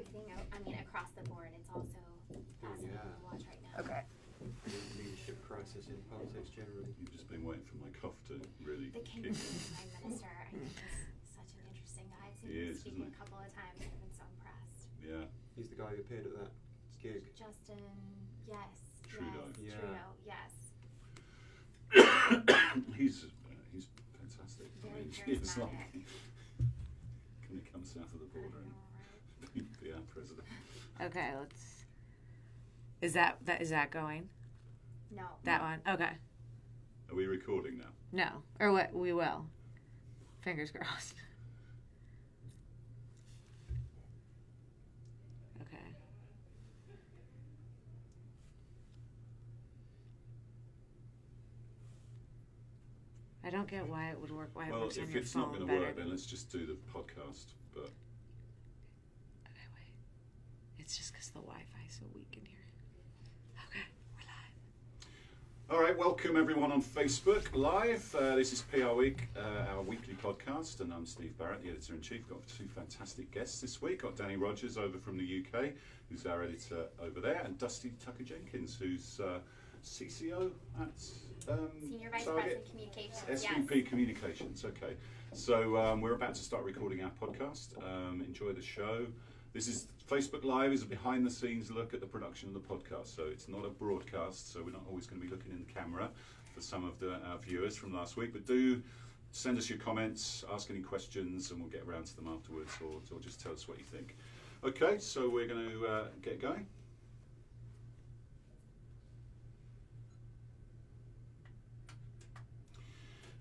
Everything, across the board, it's also fascinating to watch right now. Okay. Leadership crisis in politics generally. You've just been waiting for my cough to really The Canadian Prime Minister, I think, is such an interesting guy. I've seen him speak a couple of times. I've been so impressed. Yeah. He's the guy who appeared at that gig. Justin, yes. Trudeau. Yes, Yeah. Trudeau, yes. He's fantastic. Very It's like, charismatic. can he come south of the border and be our president? Okay, let's. Is that going? No. That one? Okay. Are we recording now? No. Or what? We will. Fingers crossed. Okay. I don't get why it would work. Why it Well, works on if your it's phone not going to better work, then than- let's just do the podcast. But Okay, wait. It's just because the Wi-Fi is so weak in here. Okay, we're live. all right, welcome everyone on Facebook Live. This is PRWeek, our weekly podcast, and I'm Steve Barrett, the editor-in-chief. Got two fantastic guests this week. Got Danny Rogers over from the UK, who's our editor over there, and Dustee Jenkins, who's CCO at Senior Vice Target President Communications. SVP Yes. Communications. Okay, so we're about to start recording our podcast. Enjoy the show. This is Facebook Live is a behind-the-scenes look at the production of the podcast. So it's not a broadcast. So we're not always going to be looking in the camera for some of our viewers from last week. But do send us your comments, ask any questions, and we'll get around to them afterwards, or just tell us what you think. Okay, so we're going to get going.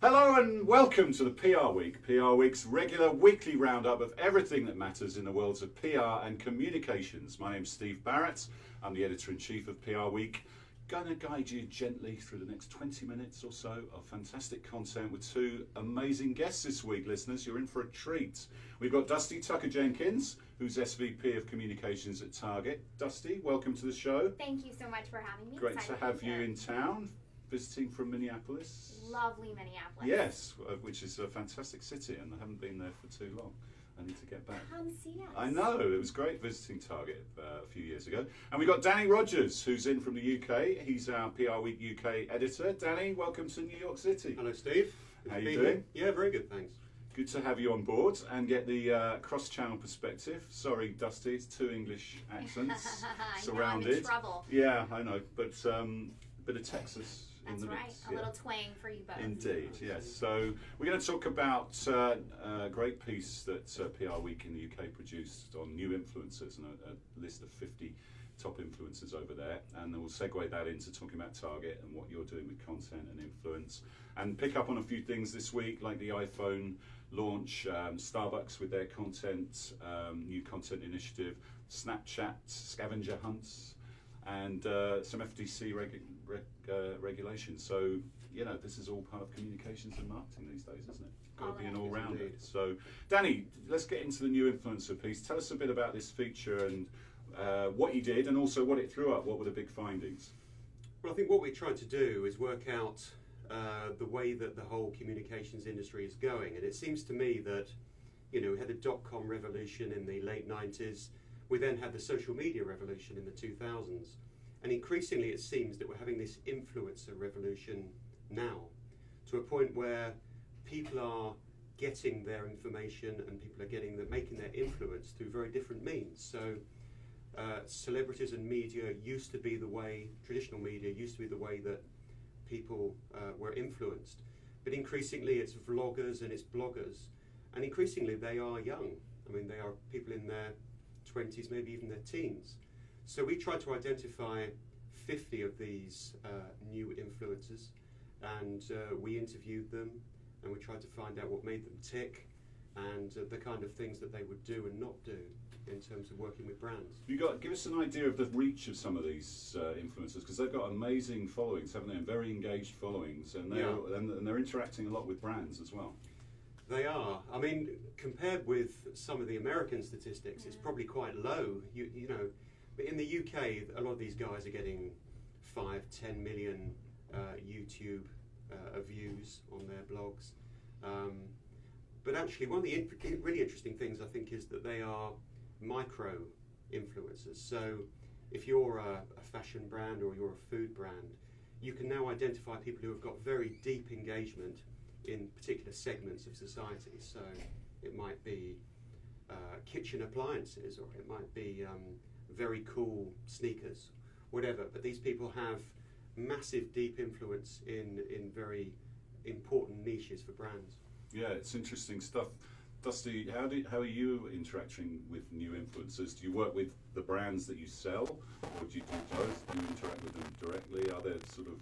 Hello and welcome to the PR Week, PR Week's regular weekly roundup of everything that matters in the worlds of PR and communications. My name's Steve Barrett, I'm the editor-in-chief of PR Week. Going to guide you gently through the next 20 minutes or so of fantastic content with two amazing guests this week, listeners. You're in for a treat. We've got Dustee Jenkins, who's SVP of Communications at Target. Dustee, welcome to the show. Thank you so much for having me. Great to Excited have be you here. in town, visiting from Minneapolis. Lovely Minneapolis. Yes, which is a fantastic city, and I haven't been there for too long. I need to get back. Come see us. I know, it was great visiting Target a few years ago. And we've got Danny Rogers, who's in from the UK. He's our PR Week UK editor. Danny, welcome to New York City. Hello, Steve. Good How to you be doing? here. Yeah, very good, thanks. Good to have you on board and get the cross-channel perspective. Sorry, Dustee, it's two English accents I surrounded. know, I'm in trouble. Yeah, I know, but bit of Texas That's in the right. mix. A little twang for you both. Indeed, yes. So we're going to talk about a great piece that PR Week in the UK produced on new influencers and a list of 50 top influencers over there. And then we'll segue that into talking about Target and what you're doing with content and influence. And pick up on a few things this week, like the iPhone launch, Starbucks with their content, new content initiative, Snapchat scavenger hunts, and some FTC regulations. So, you know, this is all part of communications and marketing these days, isn't it? Got to be an all-rounder. Indeed. So, Danny, let's get into the new influencer piece. Tell us a bit about this feature and what you did, and also what it threw up. What were the big findings? Well, I think what we tried to do is work out the way that the whole communications industry is going. And it seems to me that, you know, we had the dot-com revolution in the late 90s. We then had the social media revolution in the 2000s. And increasingly it seems that we're having this influencer revolution now, to a point where people are getting their information and people are making their influence through very different means. So celebrities and media used to be the way, traditional media used to be the way that people were influenced. But increasingly it's vloggers and it's bloggers. And increasingly they are young. I mean, they are people in their 20s, maybe even their teens. So we tried to identify 50 of these new influencers, and we interviewed them, and we tried to find out what made them tick, and the kind of things that they would do and not do in terms of working with brands. Give us an idea of the reach of some of these influencers, because they've got amazing followings, haven't they? And very engaged followings, and they're interacting a lot with brands as well. They are. I mean, compared with some of the American statistics, it's probably quite low. You know, but in the UK, a lot of these guys are getting 5-10 million YouTube views on their blogs. But actually, one of the really interesting things I think is that they are micro influencers. So if you're a fashion brand or you're a food brand, you can now identify people who have got very deep engagement in particular segments of society. So it might be kitchen appliances, or it might be very cool sneakers, whatever. But these people have massive, deep influence in very important niches for brands. Yeah, it's interesting stuff. Dustee, how are you interacting with new influencers? Do you work with the brands that you sell, or do you do both? Do you interact with them directly? Are there sort of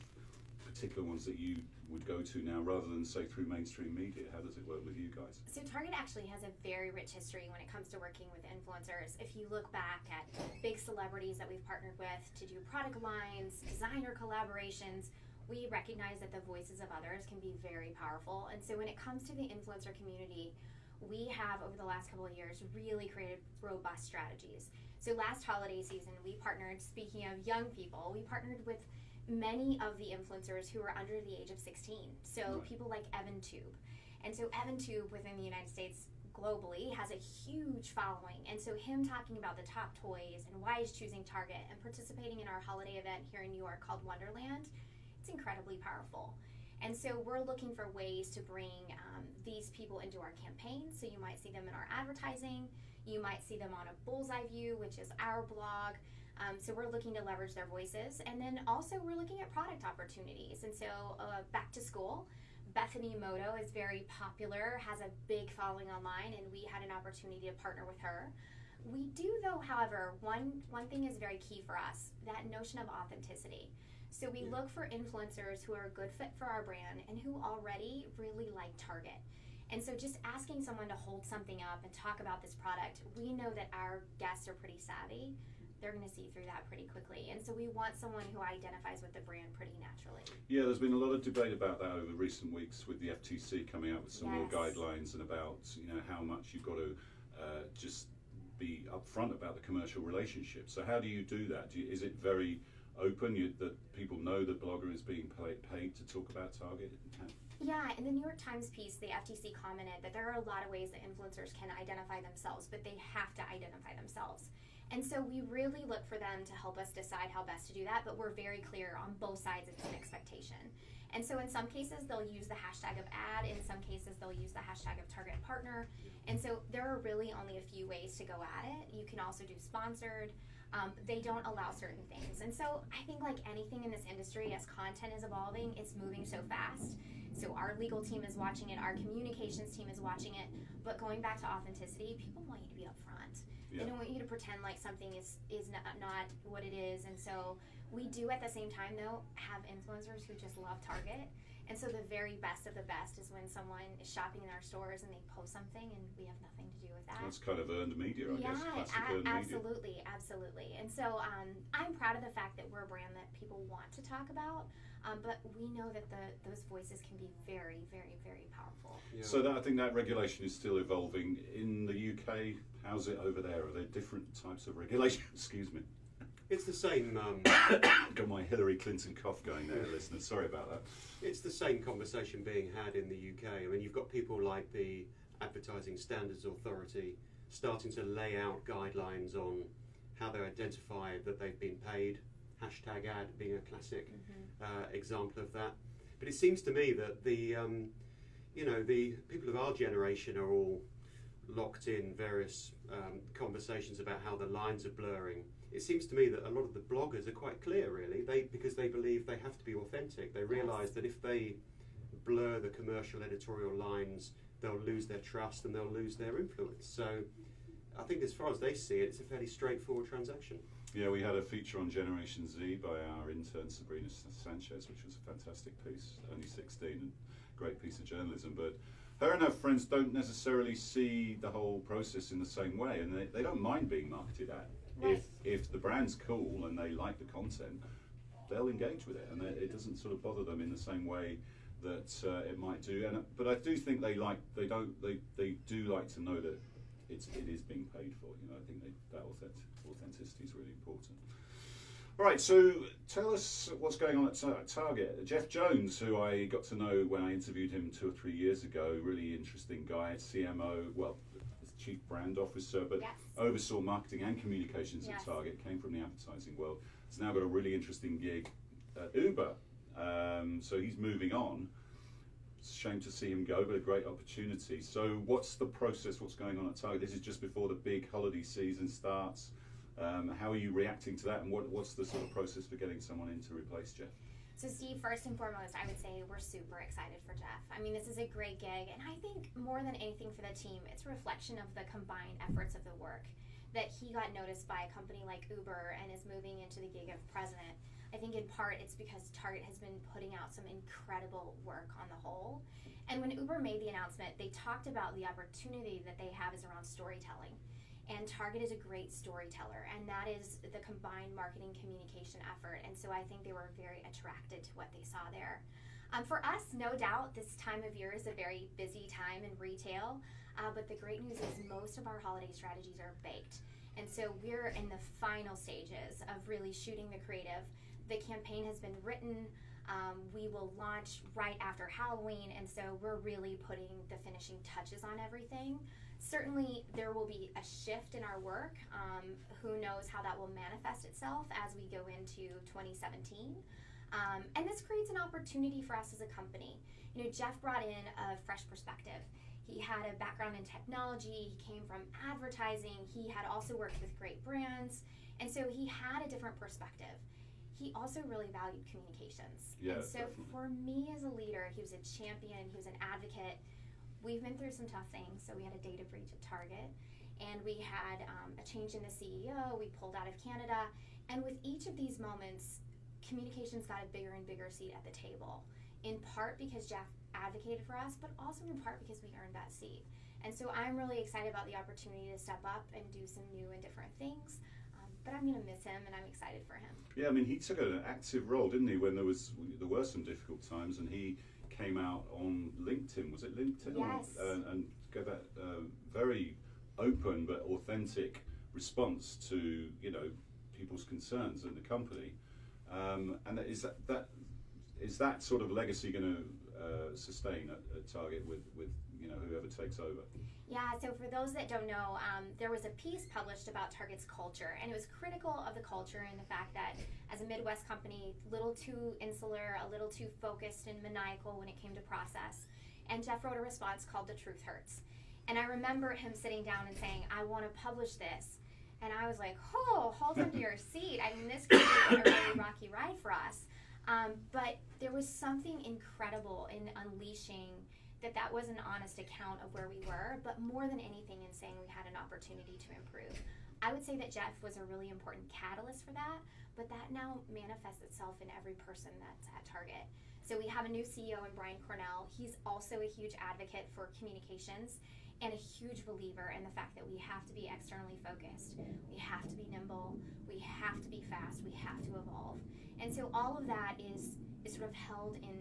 particular ones that you would go to now rather than say through mainstream media? How does it work with you guys? So Target actually has a very rich history when it comes to working with influencers. If you look back at big celebrities that we've partnered with to do product lines, designer collaborations, we recognize that the voices of others can be very powerful. And so when it comes to the influencer community, we have, over the last couple of years, really created robust strategies. So last holiday season, we partnered, speaking of young people, we partnered with many of the influencers who are under the age of 16. So Right. people like EvanTube. And so EvanTube within the United States globally has a huge following. And so him talking about the top toys and why he's choosing Target and participating in our holiday event here in New York called Wonderland, it's incredibly powerful. And so we're looking for ways to bring these people into our campaigns. So you might see them in our advertising. You might see them on a Bullseye View, which is our blog. So we're looking to leverage their voices. And then also we're looking at product opportunities. And so back to school, Bethany Moto is very popular, has a big following online, and we had an opportunity to partner with her. We do, though, however, one thing is very key for us, that notion of authenticity. So we look for influencers who are a good fit for our brand and who already really like Target. And so just asking someone to hold something up and talk about this product, we know that our guests are pretty savvy. They're going to see through that pretty quickly. And so we want someone who identifies with the brand pretty naturally. Yeah, there's been a lot of debate about that over recent weeks with the FTC coming out with some more Yes. guidelines and about how much you've got to just be upfront about the commercial relationship. So how do you do that? Is it very open that people know the blogger is being paid to talk about Target? Yeah, in the New York Times piece, the FTC commented that there are a lot of ways that influencers can identify themselves, but they have to identify themselves. And so we really look for them to help us decide how best to do that, but we're very clear on both sides it's an expectation. And so in some cases, they'll use the hashtag of ad. In some cases, they'll use the hashtag of target partner. And so there are really only a few ways to go at it. You can also do sponsored. They don't allow certain things. And so I think like anything in this industry, as content is evolving, it's moving so fast. So our legal team is watching it, our communications team is watching it. But going back to authenticity, people want you to be upfront. Yeah. They don't want you to pretend like something is not what it is. And so we do at the same time, though, have influencers who just love Target. And so the very best of the best is when someone is shopping in our stores and they post something and we have nothing to do with that. That's kind of earned media, I guess. Classic earned absolutely, media. absolutely. And so I'm proud of the fact that we're a brand that people want to talk about, but we know that those voices can be very, very, very powerful. Yeah. So I think that regulation is still evolving. In the UK, how's it over there? Are there different types of regulation? Excuse me. It's the same. Got my Hillary Clinton cough going there, listeners. Sorry about that. It's the same conversation being had in the UK. I mean, you've got people like the Advertising Standards Authority starting to lay out guidelines on how they identify that they've been paid. Hashtag ad being a classic example of that. But it seems to me that the people of our generation are all locked in various conversations about how the lines are blurring. It seems to me that a lot of the bloggers are quite clear, really, because they believe they have to be authentic. They realise that if they blur the commercial editorial lines, they'll lose their trust and they'll lose their influence. So I think as far as they see it, it's a fairly straightforward transaction. Yeah, we had a feature on Generation Z by our intern Sabrina Sanchez, which was a fantastic piece, only 16, and great piece of journalism. But her and her friends don't necessarily see the whole process in the same way, and they don't mind being marketed at. Right. If the brand's cool and they like the content, they'll engage with it, and it doesn't sort of bother them in the same way that it might do. But I do think they do like to know that it is being paid for. I think that authenticity is really important. All right, so tell us what's going on at Target. Jeff Jones, who I got to know when I interviewed him 2 or 3 years ago, really interesting guy, CMO, well, chief brand officer, but Yes. oversaw marketing and communications Yes. at Target, came from the advertising world. He's now got a really interesting gig at Uber. So he's moving on. It's a shame to see him go, but a great opportunity. So what's the process, what's going on at Target? This is just before the big holiday season starts. How are you reacting to that, and what's the sort of process for getting someone in to replace Jeff? So Steve, first and foremost, I would say we're super excited for Jeff. I mean, this is a great gig, and I think more than anything for the team, it's a reflection of the combined efforts of the work. That he got noticed by a company like Uber and is moving into the gig of president. I think in part it's because Target has been putting out some incredible work on the whole. And when Uber made the announcement, they talked about the opportunity that they have is around storytelling. And Target is a great storyteller, and that is the combined marketing communication effort. And so I think they were very attracted to what they saw there. For us, no doubt, this time of year is a very busy time in retail. But the great news is most of our holiday strategies are baked. And so we're in the final stages of really shooting the creative. The campaign has been written. We will launch right after Halloween, and so we're really putting the finishing touches on everything. Certainly there will be a shift in our work. Who knows how that will manifest itself as we go into 2017. And this creates an opportunity for us as a company. You know, Jeff brought in a fresh perspective. He had a background in technology, he came from advertising, he had also worked with great brands, and so he had a different perspective. He also really valued communications. Yeah, and so definitely. for me as a leader, he was a champion, he was an advocate. We've been through some tough things. So we had a data breach at Target, and we had a change in the CEO, we pulled out of Canada, and with each of these moments, communications got a bigger and bigger seat at the table. In part because Jeff advocated for us, but also in part because we earned that seat. And so I'm really excited about the opportunity to step up and do some new and different things. But I'm going to miss him, and I'm excited for him. Yeah, I mean, he took an active role, didn't he, when there were some difficult times, and he came out on LinkedIn. Was it LinkedIn? Yes. And gave that very open but authentic response to people's concerns in the company. And is that sort of legacy going to sustain at Target with whoever takes over? Yeah, so for those that don't know, there was a piece published about Target's culture, and it was critical of the culture and the fact that as a Midwest company, a little too insular, a little too focused and maniacal when it came to process. And Jeff wrote a response called "The Truth Hurts." And I remember him sitting down and saying, "I want to publish this." And I was like, "Oh, hold on to your seat. I mean, this could be a really rocky ride for us." But there was something incredible in unleashing that was an honest account of where we were, but more than anything in saying we had an opportunity to improve. I would say that Jeff was a really important catalyst for that, but that now manifests itself in every person that's at Target. So we have a new CEO in Brian Cornell. He's also a huge advocate for communications and a huge believer in the fact that we have to be externally focused. We have to be nimble. We have to be fast. We have to evolve. And so all of that is sort of held in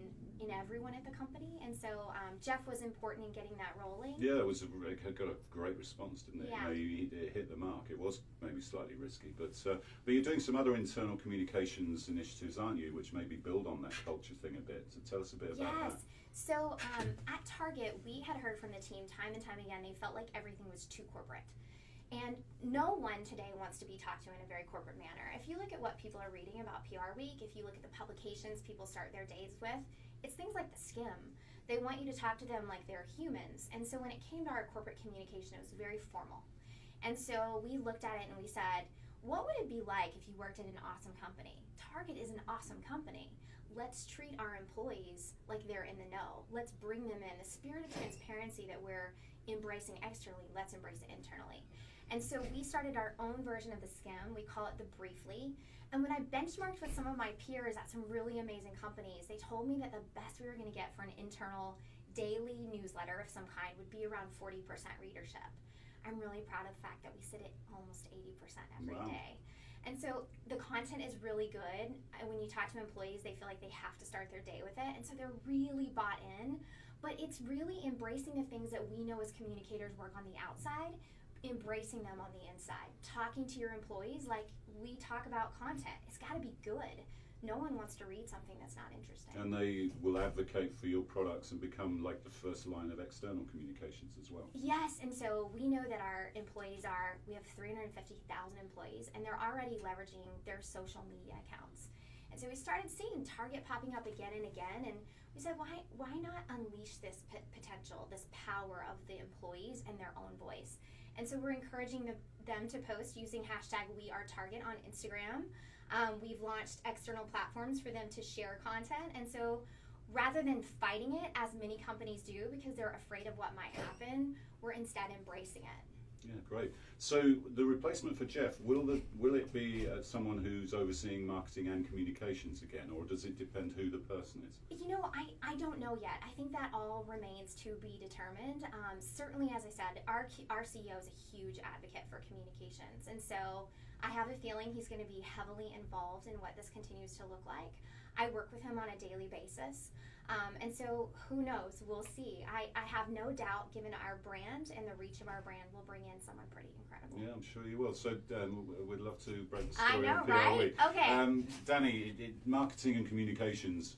everyone at the company. And so Jeff was important in getting that rolling. Yeah, it got a great response, didn't it? Yeah. It hit the mark. It was maybe slightly risky, but you're doing some other internal communications initiatives, aren't you, which maybe build on that culture thing a bit. So tell us a bit about that. Yes. So at Target, we had heard from the team time and time again, they felt like everything was too corporate. And no one today wants to be talked to in a very corporate manner. If you look at what people are reading about PRWeek, if you look at the publications people start their days with, it's things like the skim. They want you to talk to them like they're humans. And so when it came to our corporate communication, it was very formal. And so we looked at it and we said, what would it be like if you worked at an awesome company? Target is an awesome company. Let's treat our employees like they're in the know. Let's bring them in. The spirit of transparency that we're embracing externally, let's embrace it internally. And so we started our own version of the skim. We call it the Briefly. And when I benchmarked with some of my peers at some really amazing companies, they told me that the best we were going to get for an internal daily newsletter of some kind would be around 40% readership. I'm really proud of the fact that we sit at almost 80% every day. And so the content is really good. When you talk to employees, they feel like they have to start their day with it. And so they're really bought in. But it's really embracing the things that we know as communicators work on the outside, embracing them on the inside. Talking to your employees like we talk about content. It's got to be good. no one wants to read something that's not interesting. And they will advocate for your products and become like the first line of external communications as well. Yes, and so we know that our employees we have 350,000 employees, and they're already leveraging their social media accounts. And so we started seeing Target popping up again and again, and we said, why not unleash this potential, this power of the employees and their own voice? And so we're encouraging them to post using #WeAreTarget on Instagram. We've launched external platforms for them to share content, and so rather than fighting it, as many companies do because they're afraid of what might happen, we're instead embracing it. Yeah, great. So the replacement for Jeff, will it be someone who's overseeing marketing and communications again, or does it depend who the person is? You know, I don't know yet. I think that all remains to be determined. Certainly, as I said, our CEO is a huge advocate for communications, and so I have a feeling he's going to be heavily involved in what this continues to look like. I work with him on a daily basis. And so who knows? We'll see. I have no doubt, given our brand and the reach of our brand, we'll bring in someone pretty incredible. Yeah, I'm sure you will. So we'd love to break the story I know, on PRWeek. right? Okay. Danny, marketing and communications